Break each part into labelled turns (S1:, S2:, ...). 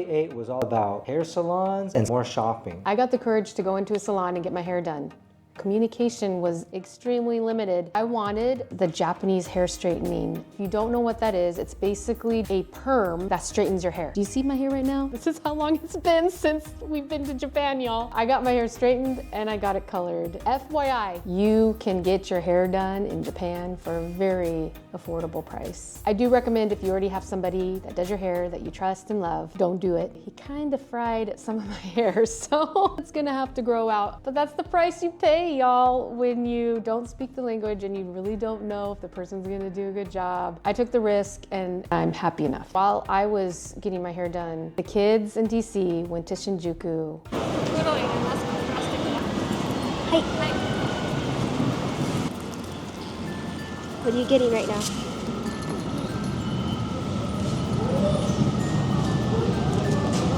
S1: day 8 was all about hair salons and more shopping.
S2: I got the courage to go into a salon and get my hair done. Communication was extremely limited. I wanted the Japanese hair straightening. If you don't know what that is, it's basically a perm that straightens your hair. Do you see my hair right now? This is how long it's been since we've been to Japan, y'all. I got my hair straightened and I got it colored. FYI, you can get your hair done in Japan for a very affordable price. I do recommend if you already have somebody that does your hair that you trust and love, don't do it. He kind of fried some of my hair, so it's gonna have to grow out. But that's the price you pay, y'all, when you don't speak the language and you really don't know if the person's gonna do a good job. I took the risk and I'm happy enough. While I was getting my hair done, the kids in DC went to Shinjuku.
S3: Hi. What are you getting right now?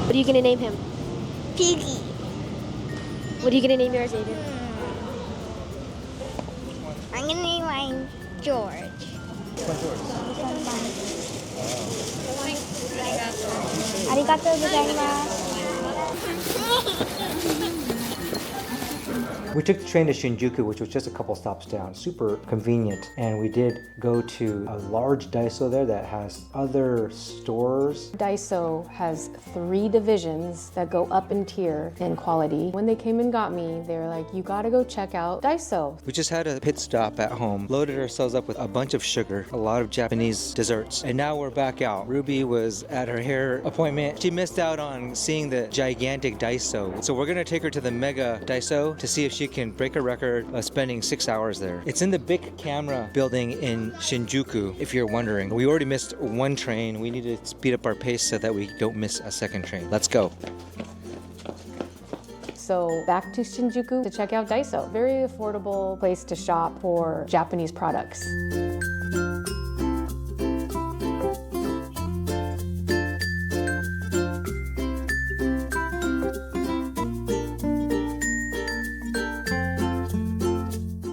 S3: What are you gonna name him?
S4: Piggy.
S3: What are you gonna name yours, Aiden?
S4: I'm gonna name mine George.
S1: What's yours?
S4: Arigatou gozaimasu.
S1: We took the train to Shinjuku, which was just a couple stops down. Super convenient. And we did go to a large Daiso there that has other stores.
S2: Daiso has 3 divisions that go up in tier in quality. When they came and got me, they were like, you gotta go check out Daiso.
S5: We just had a pit stop at home, loaded ourselves up with a bunch of sugar, a lot of Japanese desserts, and now we're back out. Ruby was at her hair appointment. She missed out on seeing the gigantic Daiso. So we're gonna take her to the mega Daiso to see if she can break a record of spending 6 hours there. It's in the big camera building in Shinjuku, if you're wondering. We already missed 1 train. We need to speed up our pace so that we don't miss a 2nd train. Let's go.
S2: So back to Shinjuku to check out Daiso. Very affordable place to shop for Japanese products.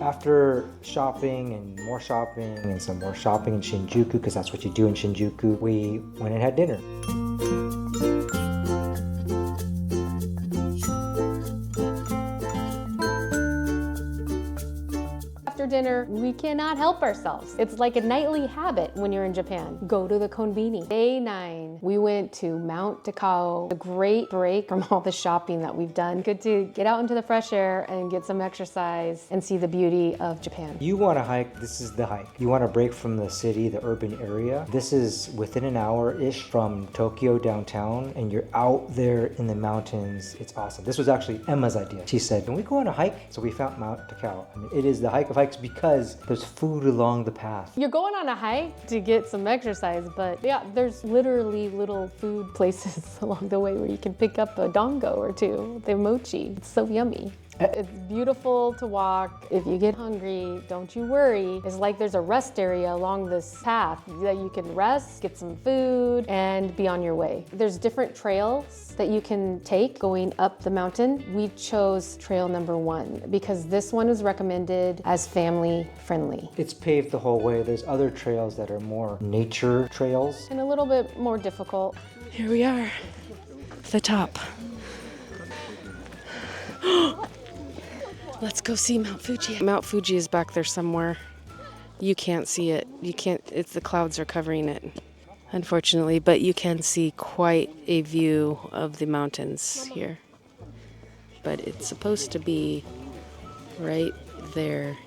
S1: After shopping and some more shopping in Shinjuku, because that's what you do in Shinjuku, we went and had dinner.
S2: After dinner, we cannot help ourselves. It's like a nightly habit when you're in Japan. Go to the konbini. Day 9, we went to Mount Takao. A great break from all the shopping that we've done. Good to get out into the fresh air and get some exercise and see the beauty of Japan.
S1: You want to hike, this is the hike. You want to break from the city, the urban area. This is within an hour-ish from Tokyo downtown, and you're out there in the mountains. It's awesome. This was actually Emma's idea. She said, can we go on a hike? So we found Mount Takao. I mean, it is the hike of hikes because there's food along the path.
S2: You're going on a hike to get some exercise, but yeah, there's literally little food places along the way where you can pick up a dango or 2. The mochi, it's so yummy. It's beautiful to walk. If you get hungry, don't you worry. It's like there's a rest area along this path that you can rest, get some food, and be on your way. There's different trails that you can take going up the mountain. We chose trail number 1 because this one is recommended as family friendly.
S1: It's paved the whole way. There's other trails that are more nature trails.
S2: And a little bit more difficult.
S6: Here we are, the top. Let's go see Mount Fuji. Mount Fuji is back there somewhere. You can't see it. It's the clouds are covering it, unfortunately, but you can see quite a view of the mountains here. But it's supposed to be right there.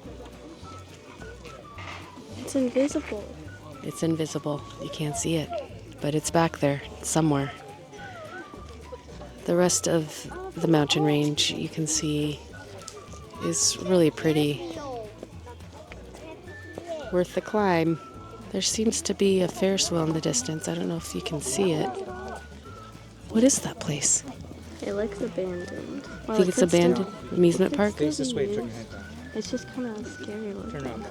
S3: It's invisible.
S6: It's invisible. You can't see it, but it's back there somewhere. The rest of the mountain range you can see is really pretty. Worth the climb. There seems to be a Ferris wheel in the distance. I don't know if you can see it. What is that place?
S3: It looks abandoned.
S6: I think it's abandoned amusement park.
S5: Face this way, turn your head down.
S3: It's just kind of scary looking.
S5: Turn around.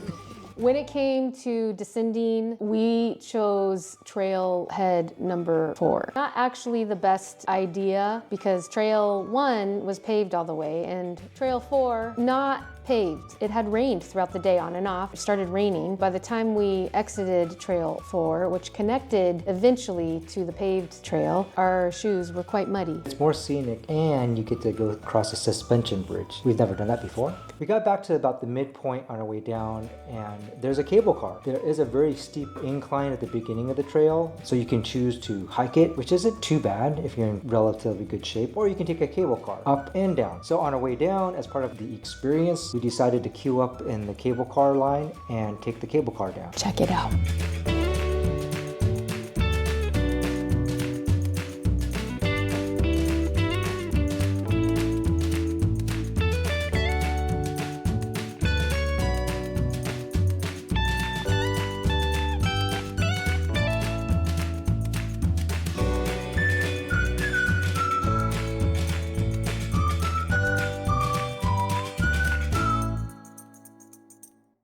S2: When it came to descending, we chose trailhead number 4. Not actually the best idea because trail 1 was paved all the way and trail 4 not paved. It had rained throughout the day on and off. It started raining. By the time we exited Trail 4, which connected eventually to the paved trail, our shoes were quite muddy.
S1: It's more scenic and you get to go across a suspension bridge. We've never done that before. We got back to about the midpoint on our way down and there's a cable car. There is a very steep incline at the beginning of the trail, so you can choose to hike it, which isn't too bad if you're in relatively good shape, or you can take a cable car up and down. So on our way down, as part of the experience, we decided to queue up in the cable car line and take the cable car down.
S2: Check it out.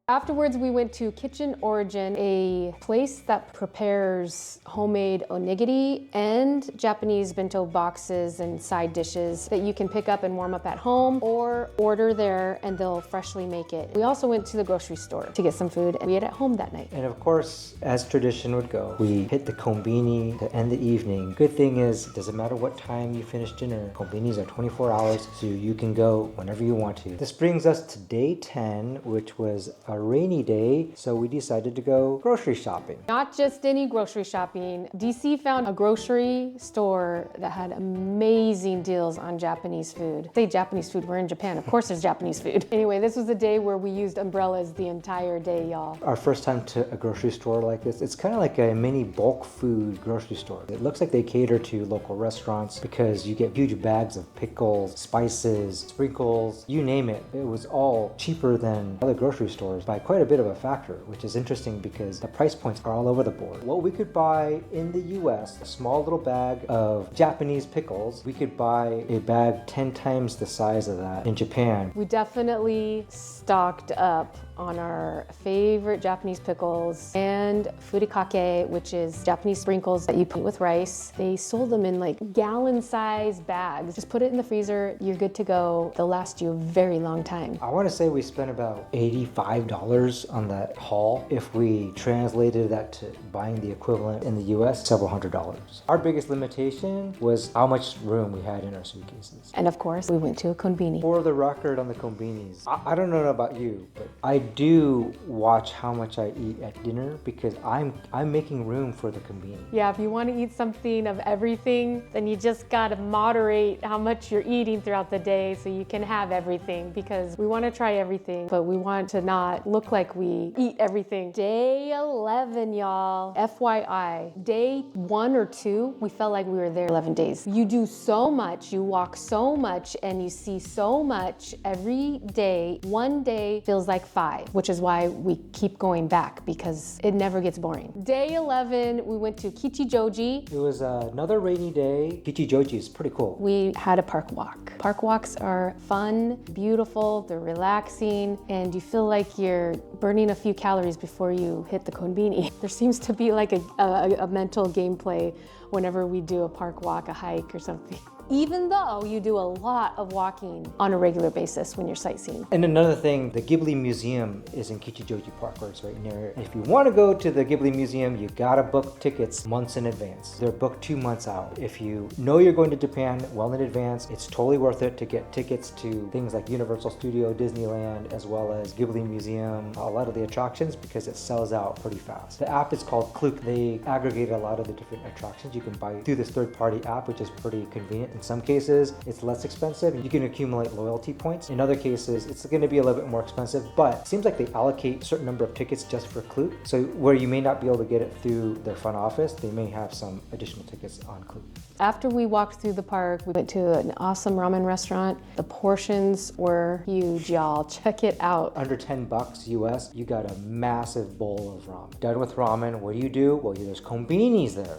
S2: Afterwards, we went to Kitchen Origin, a place that prepares homemade onigiri and Japanese bento boxes and side dishes that you can pick up and warm up at home or order there and they'll freshly make it. We also went to the grocery store to get some food and we ate at home that night.
S1: And of course, as tradition would go, we hit the kombini to end the evening. Good thing is, it doesn't matter what time you finish dinner, kombinis are 24 hours, so you can go whenever you want to. This brings us to day 10, which was a rainy day, so we decided to go grocery shopping.
S2: Not just any grocery shopping. DC found a grocery store that had amazing deals on Japanese food. Say Japanese food, we're in Japan. Of course there's Japanese food. Anyway, this was a day where we used umbrellas the entire day, y'all.
S1: Our first time to a grocery store like this, it's kind of like a mini bulk food grocery store. It looks like they cater to local restaurants because you get huge bags of pickles, spices, sprinkles, you name it. It was all cheaper than other grocery stores by quite a bit of a factor, which is interesting because the price points are all over the board. What we could buy in the US, a small little bag of Japanese pickles, we could buy a bag 10 times the size of that in Japan.
S2: We definitely stocked up on our favorite Japanese pickles and furikake, which is Japanese sprinkles that you put with rice. They sold them in like gallon-sized bags. Just put it in the freezer, you're good to go. They'll last you a very long time.
S1: I want to say we spent about $85 on that haul. If we translated that to buying the equivalent in the US, several $100s. Our biggest limitation was how much room we had in our suitcases.
S2: And of course, we went to a konbini.
S1: For the record on the konbinis, I don't know about you, but I do watch how much I eat at dinner because I'm making room for the konbini.
S2: Yeah, if you want to eat something of everything, then you just got to moderate how much you're eating throughout the day so you can have everything, because we want to try everything, but we want to not look like we eat everything. Day 11, y'all. FYI, day 1 or 2, we felt like we were there 11 days. You do so much, you walk so much, and you see so much every day. One day feels like 5. Which is why we keep going back, because it never gets boring. Day 11, we went to Kichijoji.
S1: It was another rainy day. Kichijoji is pretty cool.
S2: We had a park walk. Park walks are fun, beautiful, they're relaxing, and you feel like you're burning a few calories before you hit the konbini. There seems to be like a mental gameplay whenever we do a park walk, a hike or something. Even though you do a lot of walking on a regular basis when you're sightseeing.
S1: And another thing, the Ghibli Museum is in Kichijoji Park, where it's right near it. And if you want to go to the Ghibli Museum, you gotta book tickets months in advance. They're booked 2 months out. If you know you're going to Japan well in advance, it's totally worth it to get tickets to things like Universal Studio, Disneyland, as well as Ghibli Museum, a lot of the attractions, because it sells out pretty fast. The app is called Klook. They aggregate a lot of the different attractions you can buy through this third-party app, which is pretty convenient. In some cases, it's less expensive. You can accumulate loyalty points. In other cases, it's going to be a little bit more expensive, but it seems like they allocate a certain number of tickets just for Klook. So where you may not be able to get it through their front office, they may have some additional tickets on Klook.
S2: After we walked through the park, we went to an awesome ramen restaurant. The portions were huge, y'all. Check it out.
S1: Under $10 US, you got a massive bowl of ramen. Done with ramen, what do? Well, there's konbinis there.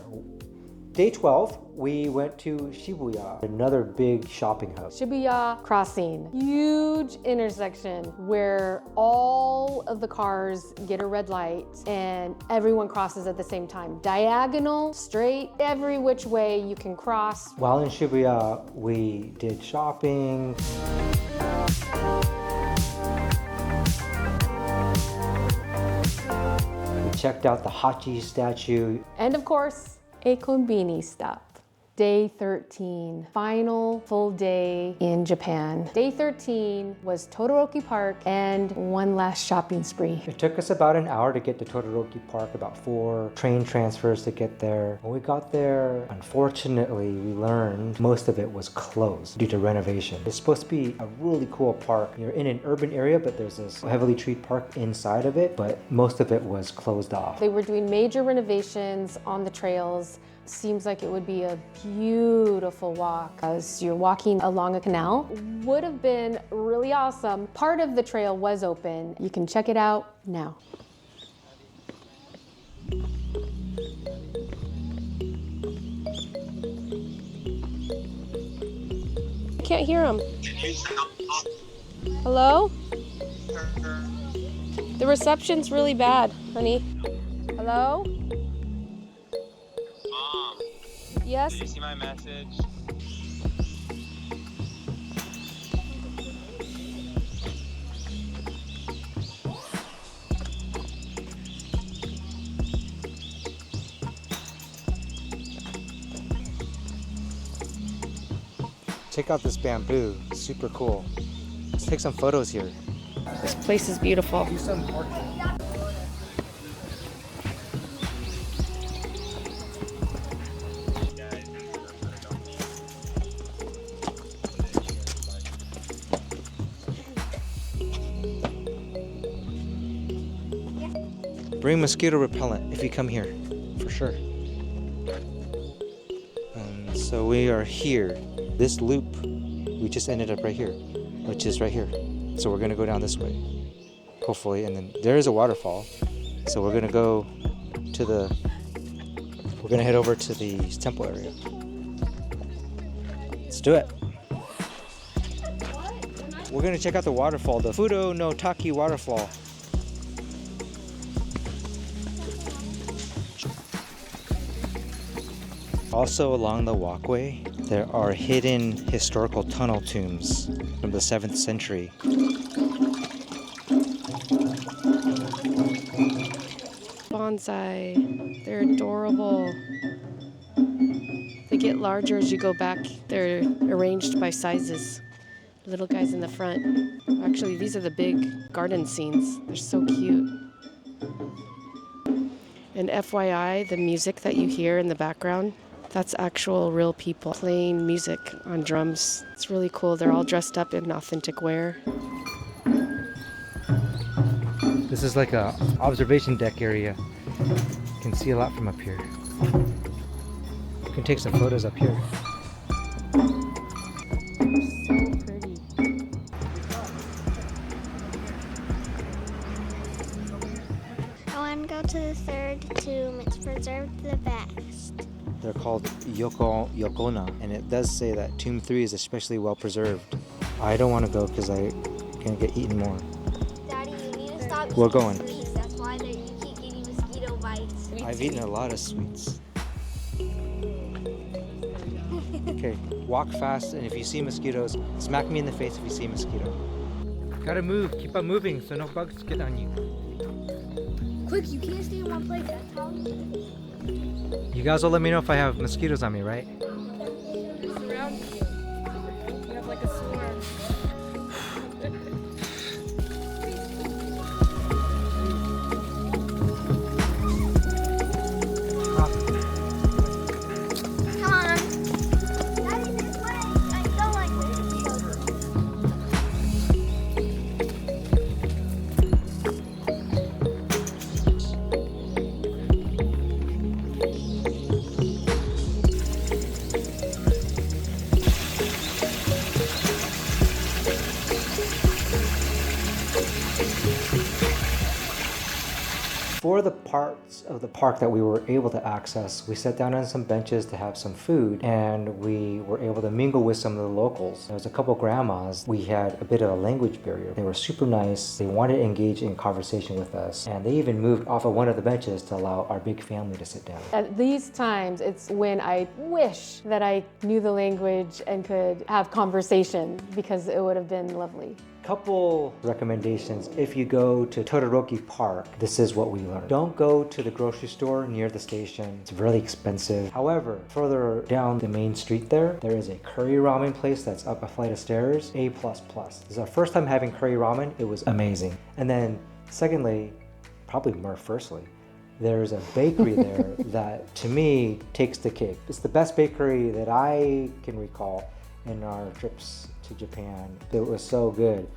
S1: Day 12, we went to Shibuya, another big shopping hub.
S2: Shibuya Crossing, huge intersection where all of the cars get a red light and everyone crosses at the same time. Diagonal, straight, every which way you can cross.
S1: While in Shibuya, we did shopping. checked out the Hachi statue.
S2: And of course, a konbini stop. Day 13, final full day in Japan. Day 13 was Todoroki Park and one last shopping spree.
S1: It took us about an hour to get to Todoroki Park, about 4 train transfers to get there. When we got there, unfortunately, we learned most of it was closed due to renovation. It's supposed to be a really cool park. You're in an urban area, but there's this heavily treed park inside of it, but most of it was closed off.
S2: They were doing major renovations on the trails. Seems like it would be a beautiful walk as you're walking along a canal. Would have been really awesome. Part of the trail was open. You can check it out now. I can't hear him. Hello? The reception's really bad, honey. Hello?
S7: Mom,
S2: Yes?
S7: did you see my message?
S5: Check out this bamboo, super cool. Let's take some photos here.
S2: This place is beautiful.
S5: Do some Bring mosquito repellent if you come here, for sure. And so we are here. This loop, we just ended up right here, which is right here. So we're gonna go down this way, hopefully, and then there is a waterfall. So we're gonna go to we're gonna head over to the temple area. Let's do it. We're gonna check out the waterfall, the Fudo no Taki waterfall. Also along the walkway, there are hidden historical tunnel tombs from the 7th century.
S6: Bonsai, they're adorable. They get larger as you go back. They're arranged by sizes. Little guys in the front. Actually, these are the big garden scenes. They're so cute. And FYI, the music that you hear in the background, that's actual real people playing music on drums. It's really cool. They're all dressed up in authentic wear.
S5: This is like a observation deck area. You can see a lot from up here. You can take some photos up here.
S4: I want to go to the third tomb. It's preserved the best.
S5: They're called Yokona, and it does say that Tomb 3 is especially well preserved. I don't want to go because I'm going to get eaten more.
S4: Daddy, you need to stop
S5: We're
S4: eating
S5: going.
S4: sweets. That's why you keep getting mosquito bites.
S5: I've eaten a lot of sweets. Okay, walk fast, and if you see mosquitoes, smack me in the face if you see a mosquito. Gotta move, keep on moving so no bugs get on you.
S4: Quick, you can't stay in one place. That's how
S5: You guys will let me know if I have mosquitoes on me, right?
S6: They're surrounding you. You have like a swarm.
S4: Come on. Daddy, this way. I don't like mosquitoes.
S1: For the parts of the park that we were able to access, we sat down on some benches to have some food, and we were able to mingle with some of the locals. There was a couple grandmas. We had a bit of a language barrier. They were super nice. They wanted to engage in conversation with us, and they even moved off of one of the benches to allow our big family to sit down.
S2: At these times, it's when I wish that I knew the language and could have conversation because it would have been lovely.
S1: Couple recommendations. If you go to Todoroki Park, this is what we learned. Don't go to the grocery store near the station. It's really expensive. However, further down the main street there is a curry ramen place that's up a flight of stairs. A++. This is our first time having curry ramen. It was amazing. And then secondly, probably more firstly, there's a bakery there that to me takes the cake. It's the best bakery that I can recall in our trips to Japan. It was so good.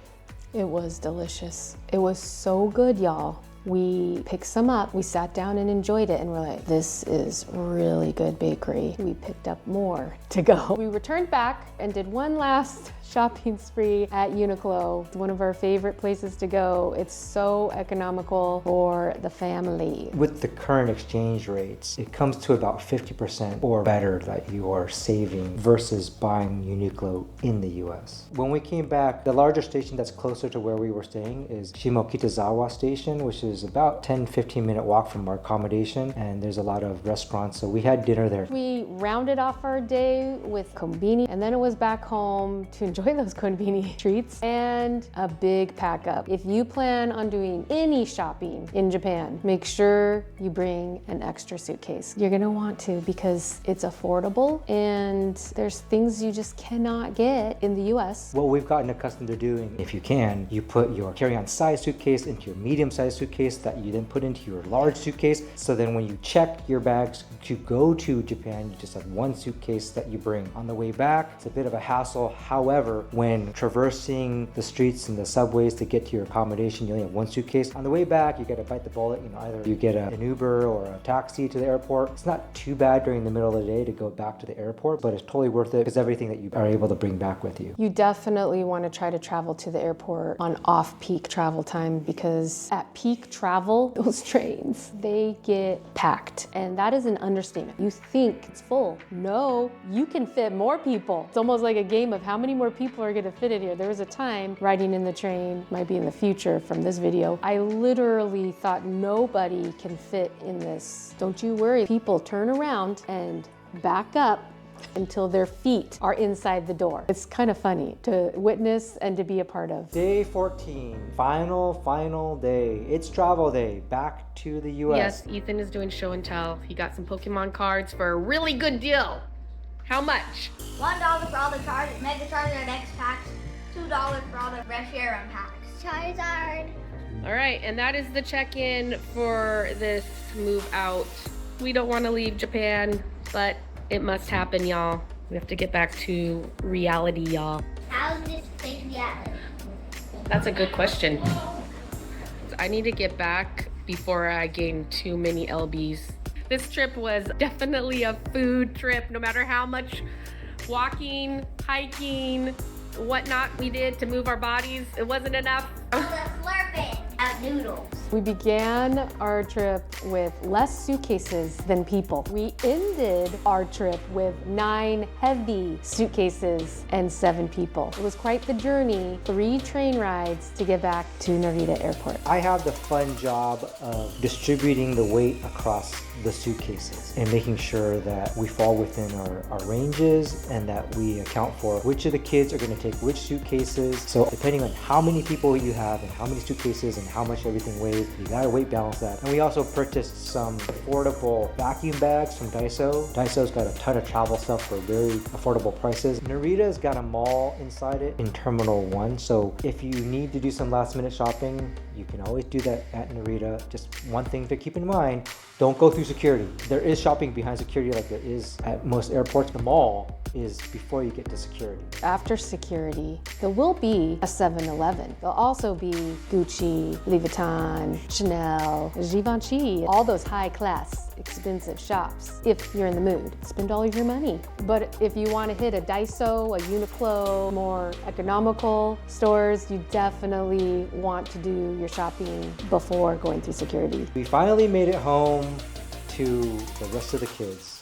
S2: It was delicious. It was so good, y'all. We picked some up, we sat down and enjoyed it, and we're like, this is really good bakery. We picked up more to go. We returned back and did one last shopping spree at Uniqlo. It's one of our favorite places to go. It's so economical for the family.
S1: With the current exchange rates, it comes to about 50% or better that you are saving versus buying Uniqlo in the US. When we came back, the larger station that's closer to where we were staying is Shimokitazawa Station, which is about 10-15 minute walk from our accommodation, and there's a lot of restaurants, so we had dinner there.
S2: We rounded off our day with konbini, and then it was back home to enjoy those konbini treats and a big pack up. If you plan on doing any shopping in Japan, make sure you bring an extra suitcase. You're gonna want to because it's affordable and there's things you just cannot get in the US.
S1: What we've gotten accustomed to doing, if you can, you put your carry-on size suitcase into your medium-sized suitcase that you then put into your large suitcase. So then when you check your bags to go to Japan, you just have one suitcase that you bring. On the way back, it's a bit of a hassle. However, when traversing the streets and the subways to get to your accommodation, you only have one suitcase. On the way back, you gotta bite the bullet. Either you get an Uber or a taxi to the airport. It's not too bad during the middle of the day to go back to the airport, but it's totally worth it because everything that you are able to bring back with you.
S2: You definitely want to try to travel to the airport on off-peak travel time because at peak travel, those trains, they get packed. And that is an understatement. You think it's full. No, you can fit more people. It's almost like a game of how many more people are gonna fit in here. There was a time riding in the train, might be in the future from this video, I literally thought nobody can fit in this. Don't you worry. People turn around and back up until their feet are inside the door. It's kind of funny to witness and to be a part of.
S1: Day 14, final day. It's travel day, back to the US.
S7: Yes, Ethan is doing show and tell. He got some Pokemon cards for a really good deal. How much?
S8: $1 for all the cards, Mega Charizard X packs, $2 for all the Reshiram packs.
S4: Charizard.
S7: All right, and that is the check-in for this move out. We don't want to leave Japan, but it must happen, y'all. We have to get back to reality, y'all.
S4: How's this fake reality?
S7: That's a good question. I need to get back before I gain too many lbs. This trip was definitely a food trip, no matter how much walking, hiking, whatnot we did to move our bodies. It wasn't enough.
S8: All the slurping of noodles.
S2: We began our trip with less suitcases than people. We ended our trip with 9 heavy suitcases and 7 people. It was quite the journey, 3 train rides to get back to Narita Airport.
S1: I have the fun job of distributing the weight across the suitcases and making sure that we fall within our ranges and that we account for which of the kids are going to take which suitcases. So depending on how many people you have and how many suitcases and how much everything weighs, you gotta weight balance that. And we also purchased some affordable vacuum bags from Daiso. Daiso's got a ton of travel stuff for very affordable prices. Narita's got a mall inside it in Terminal 1, so if you need to do some last minute shopping, you can always do that at Narita. Just one thing to keep in mind, don't go through security. There is shopping behind security like there is at most airports. The mall is before you get to security.
S2: After security, there will be a 7-Eleven. There'll also be Gucci, Louis Vuitton, Chanel, Givenchy, all those high-class, expensive shops. If you're in the mood, spend all of your money. But if you want to hit a Daiso, a Uniqlo, more economical stores, you definitely want to do your shopping before going through security.
S1: We finally made it home to the rest of the kids.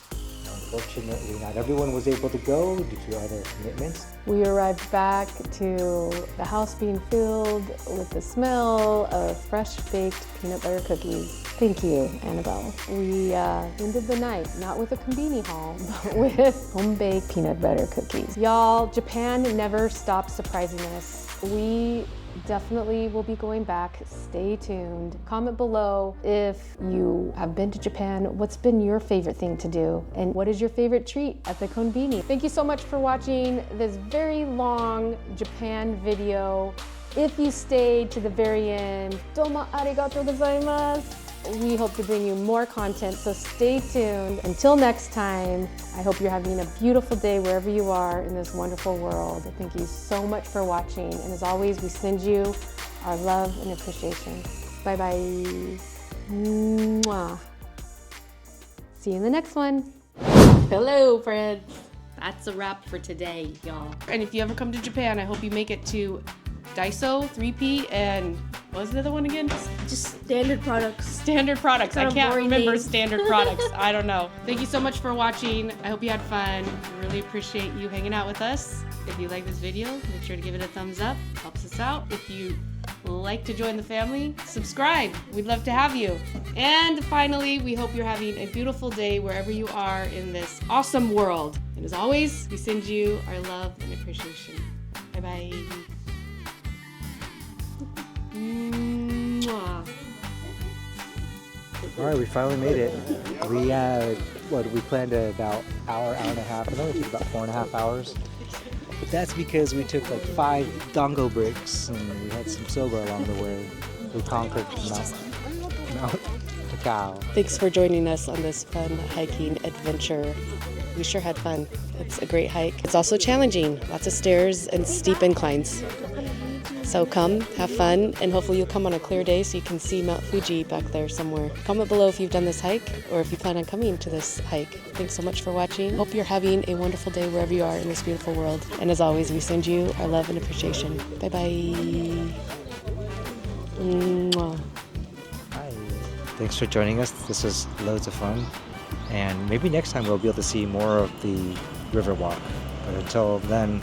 S1: Unfortunately, not everyone was able to go due to other commitments.
S2: We arrived back to the house being filled with the smell of fresh baked peanut butter cookies. Thank you, Annabelle. We ended the night not with a konbini haul, but with home-baked peanut butter cookies. Y'all, Japan never stops surprising us. We definitely will be going back. Stay tuned. Comment below if you have been to Japan. What's been your favorite thing to do? And what is your favorite treat at the konbini? Thank you so much for watching this very long Japan video. If you stayed to the very end, domo arigatou gozaimasu. We hope to bring you more content, so stay tuned. Until next time, I hope you're having a beautiful day wherever you are in this wonderful world. Thank you so much for watching. And as always, we send you our love and appreciation. Bye-bye. Mwah. See you in the next one.
S6: Hello, friends. That's a wrap for today, y'all. And if you ever come to Japan, I hope you make it to Daiso, 3P, and what was the other one again?
S3: Just standard products.
S6: Standard Products.
S3: Kind
S6: I
S3: of
S6: can't
S3: boring
S6: remember
S3: name.
S6: Standard Products. I don't know. Thank you so much for watching. I hope you had fun. Really appreciate you hanging out with us. If you like this video, make sure to give it a thumbs up. Helps us out. If you like to join the family, subscribe. We'd love to have you. And finally, we hope you're having a beautiful day wherever you are in this awesome world. And as always, we send you our love and appreciation. Bye-bye. Mwah.
S1: All right, we finally made it. We we planned about hour and a half. It only took about 4.5 hours. But that's because we took like 5 dongo bricks and we had some soba along the way. We conquered Mount Takao.
S6: Thanks for joining us on this fun hiking adventure. We sure had fun. It's a great hike. It's also challenging. Lots of stairs and steep inclines. So come, have fun, and hopefully you'll come on a clear day so you can see Mount Fuji back there somewhere. Comment below if you've done this hike or if you plan on coming to this hike. Thanks so much for watching. Hope you're having a wonderful day wherever you are in this beautiful world. And as always, we send you our love and appreciation. Bye-bye. Mwah.
S1: Hi. Thanks for joining us. This was loads of fun. And maybe next time we'll be able to see more of the river walk. But until then,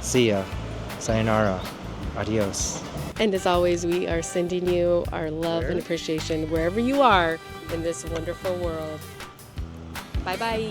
S1: see ya. Sayonara. Adios.
S6: And as always, we are sending you our love and appreciation wherever you are in this wonderful world. Bye-bye.